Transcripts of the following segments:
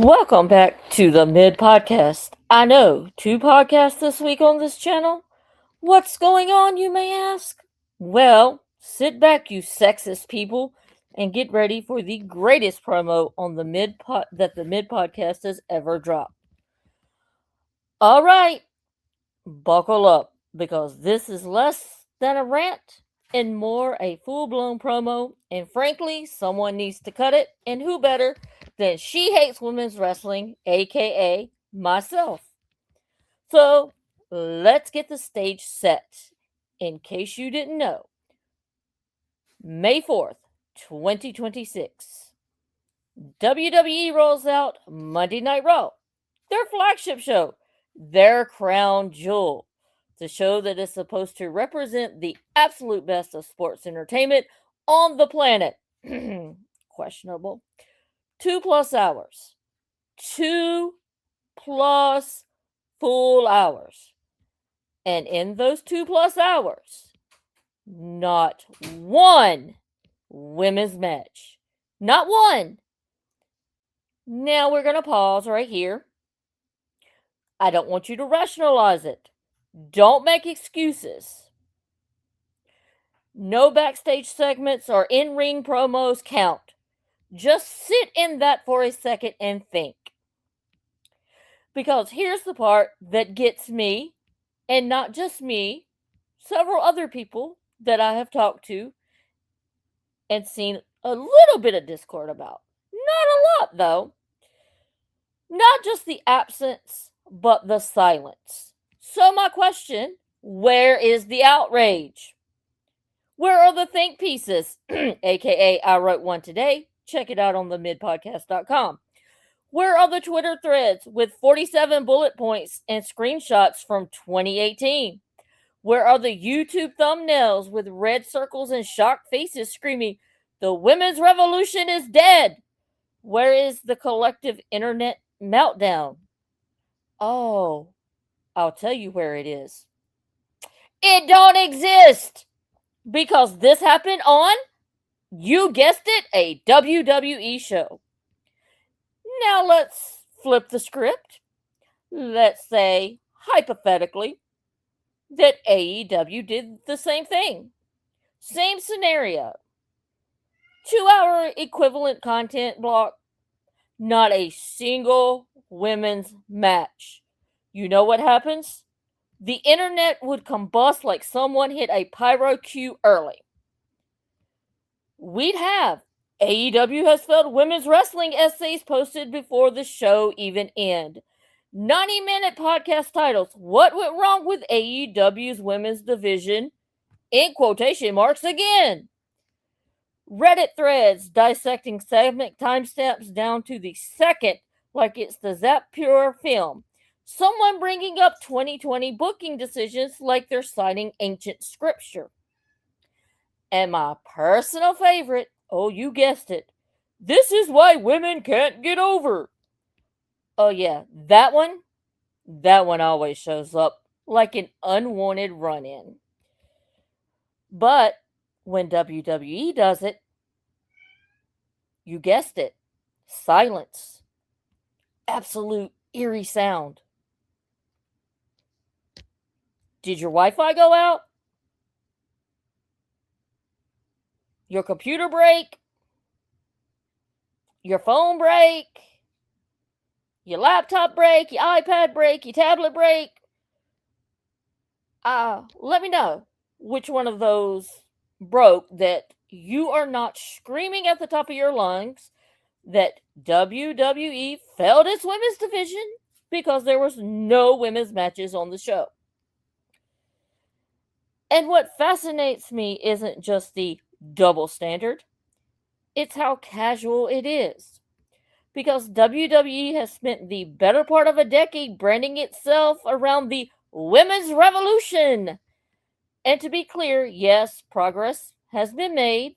Welcome back to the Mid Podcast. I know, 2 podcasts this week on this channel. What's going on, you may ask? Well, sit back, you sexist people, and get ready for the greatest promo on that the Mid Podcast has ever dropped. All right, buckle up, because this is less than a rant and more a full-blown promo, and frankly, someone needs to cut it, and who better than She Hates Women's Wrestling, aka myself. So, let's get the stage set. In case you didn't know, May 4th, 2026, WWE rolls out Monday Night Raw, their flagship show, their crown jewel, the show that is supposed to represent the absolute best of sports entertainment on the planet. Questionable. 2+ hours. 2+ full hours. And in those 2+ hours, not one women's match. Not one. Now we're going to pause right here. I don't want you to rationalize it. Don't make excuses. No backstage segments or in-ring promos count. Just sit in that for a second and think. Because here's the part that gets me, and not just me, several other people that I have talked to and seen a little bit of discord about. Not a lot, though. Not just the absence, but the silence. So my question, where is the outrage? Where are the think pieces? AKA, I wrote one today. Check it out on themidpodcast.com. Where are the Twitter threads with 47 bullet points and screenshots from 2018? Where are the YouTube thumbnails with red circles and shocked faces screaming, "The women's revolution is dead"? Where is the collective internet meltdown? Oh, I'll tell you where it is. It don't exist! Because this happened on, you guessed it, a WWE show. Now let's flip the script. Let's say, hypothetically, that AEW did the same thing. Same scenario. 2-hour equivalent content block. Not a single women's match. You know what happens? The internet would combust like someone hit a pyro cue early. We'd have AEW has failed women's wrestling essays posted before the show even end. 90-minute podcast titles. What went wrong with AEW's women's division? In quotation marks again. Reddit threads dissecting segment timestamps down to the second like it's the Zappure film. Someone bringing up 2020 booking decisions like they're citing ancient scripture. And my personal favorite, oh, you guessed it, this is why women can't get over. Oh yeah, that one always shows up like an unwanted run-in. But when WWE does it, you guessed it, silence. Absolute eerie sound. Did your Wi-Fi go out? Your computer break? Your phone break? Your laptop break? Your iPad break? Your tablet break? Let me know which one of those broke that you are not screaming at the top of your lungs that WWE failed its women's division because there was no women's matches on the show. And what fascinates me isn't just the double standard, it's how casual it is. Because WWE has spent the better part of a decade branding itself around the women's revolution. And to be clear, yes, progress has been made.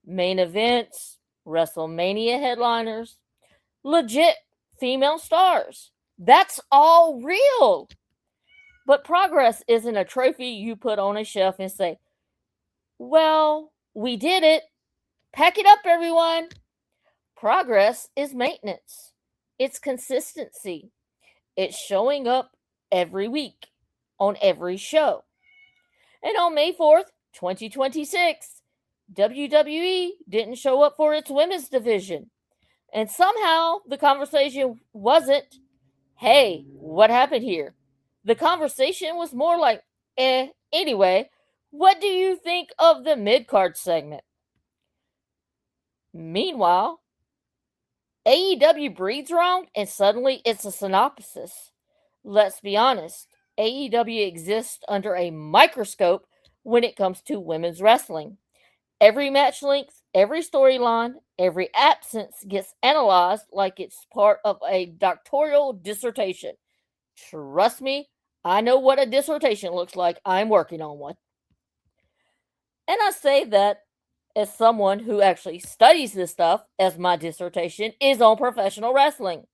Main events, WrestleMania headliners, legit female stars. That's all real. But progress isn't a trophy you put on a shelf and say, well, we did it. Pack it up, everyone. Progress is maintenance. It's consistency. It's showing up every week on every show. And on May 4th, 2026, WWE didn't show up for its women's division. And somehow the conversation wasn't, hey, what happened here? The conversation was more like, anyway, what do you think of the mid card segment? Meanwhile, AEW breathes wrong and suddenly it's a synopsis. Let's be honest, AEW exists under a microscope when it comes to women's wrestling. Every match length, every storyline, every absence gets analyzed like it's part of a doctoral dissertation. Trust me, I know what a dissertation looks like. I'm working on one. And I say that as someone who actually studies this stuff, as my dissertation is on professional wrestling.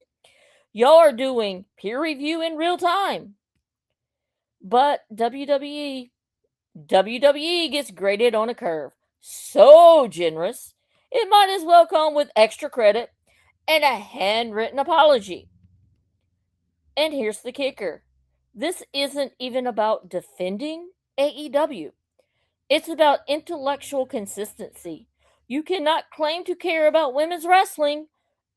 Y'all are doing peer review in real time. But WWE gets graded on a curve. So generous, it might as well come with extra credit and a handwritten apology. And here's the kicker. This isn't even about defending AEW. It's about intellectual consistency. You cannot claim to care about women's wrestling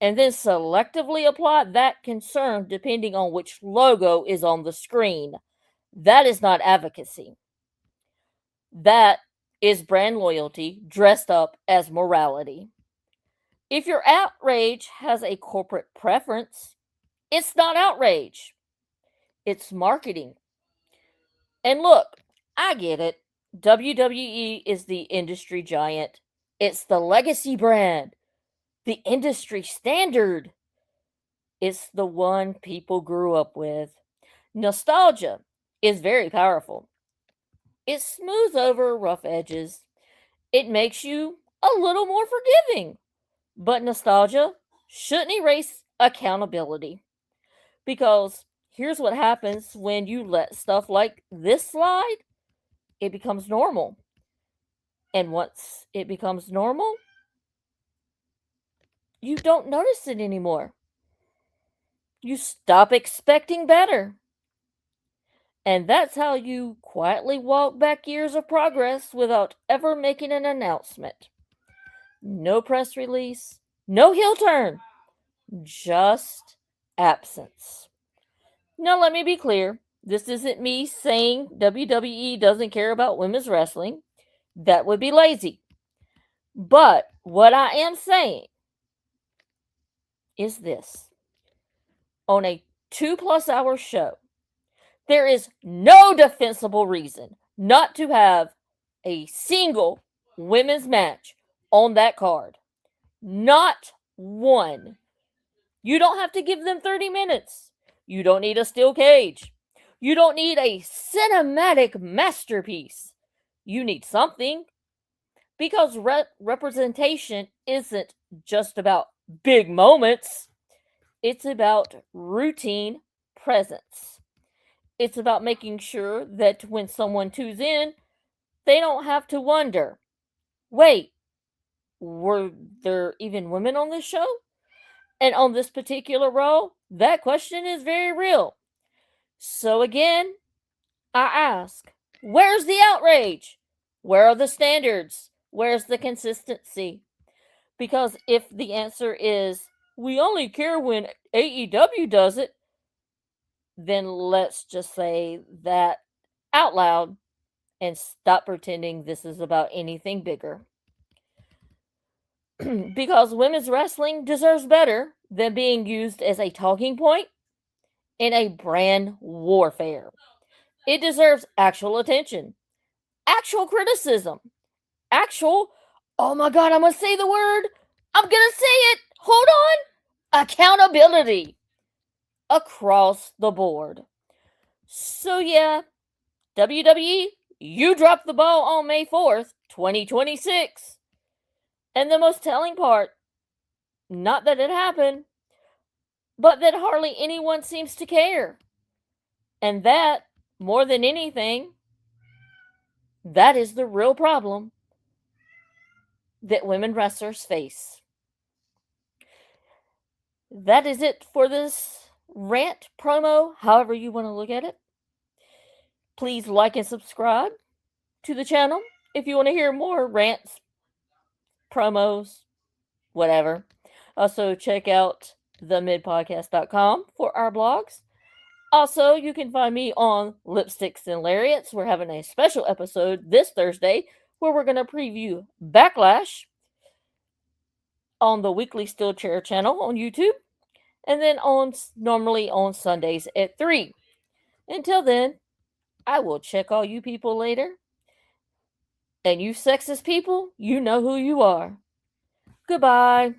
and then selectively apply that concern depending on which logo is on the screen. That is not advocacy. That is brand loyalty dressed up as morality. If your outrage has a corporate preference, it's not outrage, it's marketing. And look, I get it. WWE is the industry giant, it's the legacy brand, the industry standard. It's the one people grew up with. Nostalgia is very powerful. It smooths over rough edges. It makes you a little more forgiving. But nostalgia shouldn't erase accountability. Because here's what happens when you let stuff like this slide, it becomes normal. And once it becomes normal, you don't notice it anymore. You stop expecting better. And that's how you quietly walk back years of progress without ever making an announcement. No press release, no heel turn, just absence. Now, let me be clear. This isn't me saying WWE doesn't care about women's wrestling. That would be lazy. But what I am saying is this: on a 2+ hour show, there is no defensible reason not to have a single women's match on that card. Not one. You don't have to give them 30 minutes. You don't need a steel cage. You don't need a cinematic masterpiece. You need something. Because representation isn't just about big moments, it's about routine presence. It's about making sure that when someone tunes in, they don't have to wonder, wait, were there even women on this show? And on this particular role, that question is very real. So again, I ask, where's the outrage? Where are the standards? Where's the consistency? Because if the answer is, we only care when AEW does it, then let's just say that out loud and stop pretending this is about anything bigger. Because women's wrestling deserves better than being used as a talking point in a brand warfare. It deserves actual attention, actual criticism, actual, oh my god, I'm gonna say the word, I'm gonna say it, hold on, accountability across the board. So, yeah, WWE, you dropped the ball on May 4th, 2026. And the most telling part, not that it happened, but that hardly anyone seems to care. And that, more than anything, that is the real problem that women wrestlers face. that is it for this rant promo, however you want to look at it. Please like and subscribe to the channel if you want to hear more rants, promos, whatever. Also, check out themidpodcast.com for our blogs. Also, you can find me on Lipsticks and Lariats. We're having a special episode this Thursday where we're going to preview Backlash on the Weekly Steel Chair channel on YouTube, and then normally on Sundays at 3. Until then, I will check all you people later. And you sexist people, you know who you are. Goodbye.